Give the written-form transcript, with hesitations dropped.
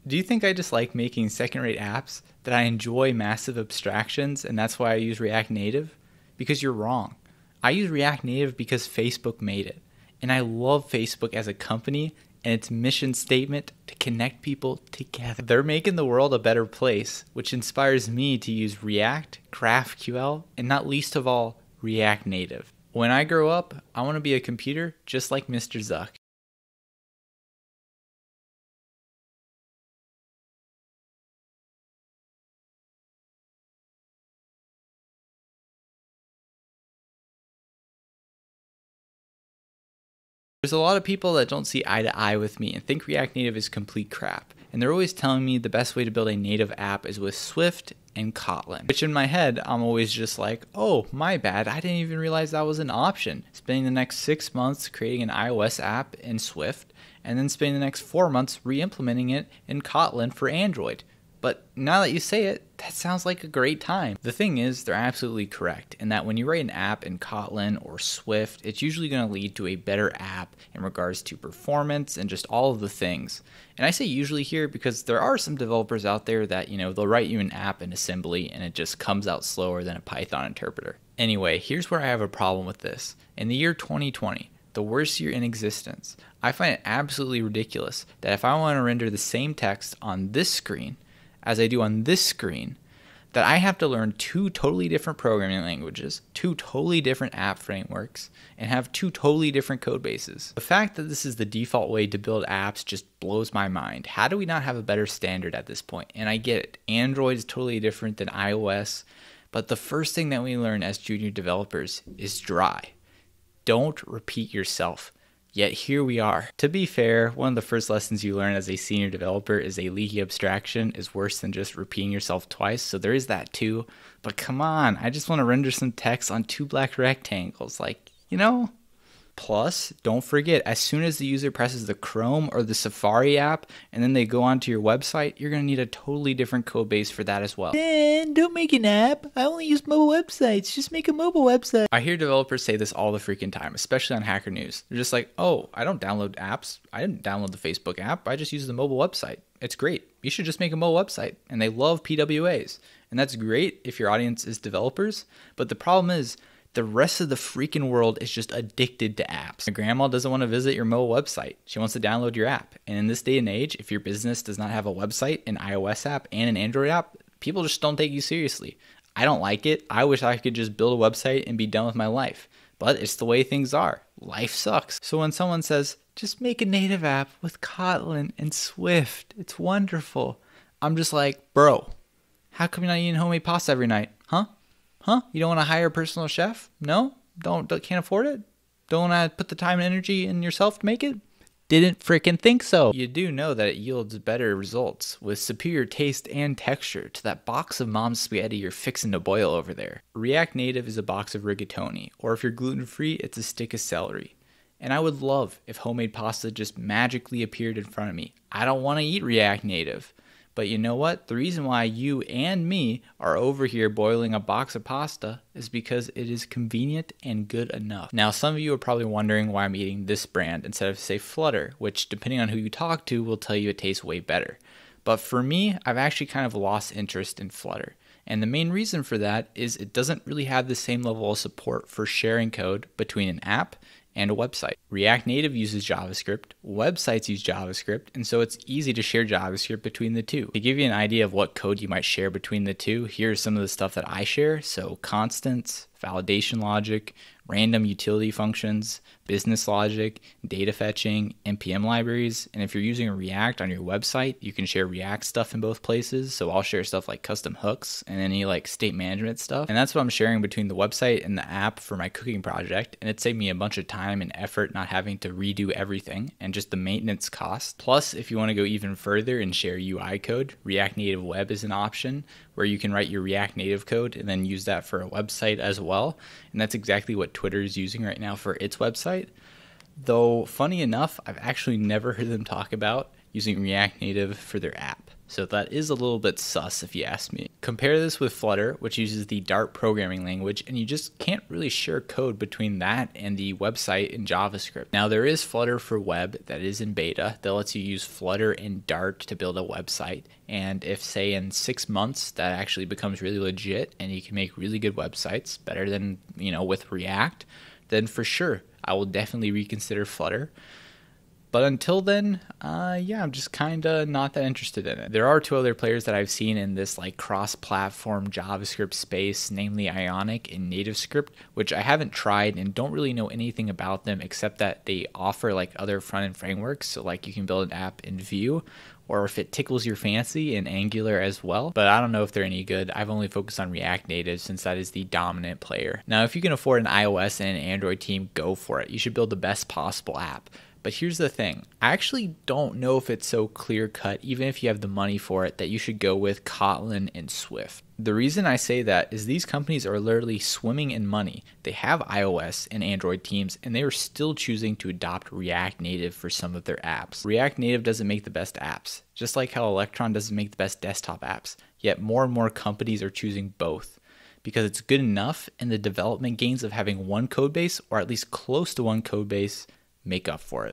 Do you think I just like making second-rate apps, that I enjoy massive abstractions, and that's why I use React Native? Because you're wrong. I use React Native because Facebook made it. And I love Facebook as a company and its mission statement to connect people together. They're making the world a better place, which inspires me to use React, GraphQL, and not least of all, React Native. When I grow up, I want to be a computer just like Mr. Zuck. There's a lot of people that don't see eye to eye with me and think React Native is complete crap. And they're always telling me the best way to build a native app is with Swift and Kotlin. Which in my head, I'm always just like, oh, my bad, I didn't even realize that was an option. Spending the next 6 months creating an iOS app in Swift, and then spending the next 4 months re-implementing it in Kotlin for Android. But now that you say it, that sounds like a great time. The thing is, they're absolutely correct in that when you write an app in Kotlin or Swift, it's usually going to lead to a better app in regards to performance and just all of the things. And I say usually here because there are some developers out there that, they'll write you an app in assembly and it just comes out slower than a Python interpreter. Anyway, here's where I have a problem with this. In the year 2020, the worst year in existence, I find it absolutely ridiculous that if I want to render the same text on this screen as I do on this screen, that I have to learn 2 totally different programming languages, 2 totally different app frameworks, and have 2 totally different code bases. The fact that this is the default way to build apps just blows my mind. How do we not have a better standard at this point? And I get it, Android is totally different than iOS, but the first thing that we learn as junior developers is dry. Don't repeat yourself. Yet here we are. To be fair, one of the first lessons you learn as a senior developer is a leaky abstraction is worse than just repeating yourself twice, so there is that too. But come on, I just want to render some text on 2 black rectangles, Plus, don't forget, as soon as the user presses the Chrome or the Safari app and then they go onto your website, you're going to need a totally different code base for that as well. Dan, don't make an app. I only use mobile websites. Just make a mobile website. I hear developers say this all the freaking time, especially on Hacker News. They're just like, oh, I don't download apps. I didn't download the Facebook app. I just use the mobile website. It's great. You should just make a mobile website. And they love PWAs. And that's great if your audience is developers. But the problem is, the rest of the freaking world is just addicted to apps. Your grandma doesn't want to visit your mobile website. She wants to download your app. And in this day and age, if your business does not have a website, an iOS app, and an Android app, people just don't take you seriously. I don't like it. I wish I could just build a website and be done with my life. But it's the way things are. Life sucks. So when someone says, just make a native app with Kotlin and Swift, it's wonderful, I'm just like, bro, how come you're not eating homemade pasta every night? Huh? You don't want to hire a personal chef? No? Can't afford it? Don't want to put the time and energy in yourself to make it? Didn't freaking think so. You do know that it yields better results with superior taste and texture to that box of mom's spaghetti you're fixing to boil over there. React Native is a box of rigatoni, or if you're gluten-free, it's a stick of celery. And I would love if homemade pasta just magically appeared in front of me. I don't want to eat React Native. But you know what? The reason why you and me are over here boiling a box of pasta is because it is convenient and good enough. Now, some of you are probably wondering why I'm eating this brand instead of, say, Flutter, which, depending on who you talk to, will tell you it tastes way better. But for me, I've actually kind of lost interest in Flutter. And the main reason for that is it doesn't really have the same level of support for sharing code between an app and a website. React Native uses JavaScript, websites use JavaScript, and so it's easy to share JavaScript between the two. To give you an idea of what code you might share between the two, here's some of the stuff that I share. So constants, validation logic, random utility functions, business logic, data fetching, NPM libraries. And if you're using React on your website, you can share React stuff in both places. So I'll share stuff like custom hooks and any like state management stuff. And that's what I'm sharing between the website and the app for my cooking project. And it saved me a bunch of time and effort not having to redo everything and just the maintenance cost. Plus, if you want to go even further and share UI code, React Native Web is an option where you can write your React Native code and then use that for a website as well. And that's exactly what Twitter is using right now for its website. Though, funny enough, I've actually never heard them talk about using React Native for their app. So that is a little bit sus if you ask me. Compare this with Flutter, which uses the Dart programming language, and you just can't really share code between that and the website in JavaScript. Now there is Flutter for web that is in beta that lets you use Flutter and Dart to build a website. And if, say, in 6 months that actually becomes really legit and you can make really good websites, better than, with React, then for sure, I will definitely reconsider Flutter. But until then, I'm just kind of not that interested in it. There are 2 other players that I've seen in this like cross-platform JavaScript space, namely Ionic and NativeScript, which I haven't tried and don't really know anything about them except that they offer like other front-end frameworks. So like you can build an app in Vue, or if it tickles your fancy, in Angular as well. But I don't know if they're any good. I've only focused on React Native since that is the dominant player. Now, if you can afford an iOS and an Android team, go for it. You should build the best possible app. But here's the thing, I actually don't know if it's so clear cut, even if you have the money for it, that you should go with Kotlin and Swift. The reason I say that is these companies are literally swimming in money. They have iOS and Android teams, and they are still choosing to adopt React Native for some of their apps. React Native doesn't make the best apps, just like how Electron doesn't make the best desktop apps. Yet more and more companies are choosing both, because it's good enough, and the development gains of having one code base, or at least close to one code base, make up for it.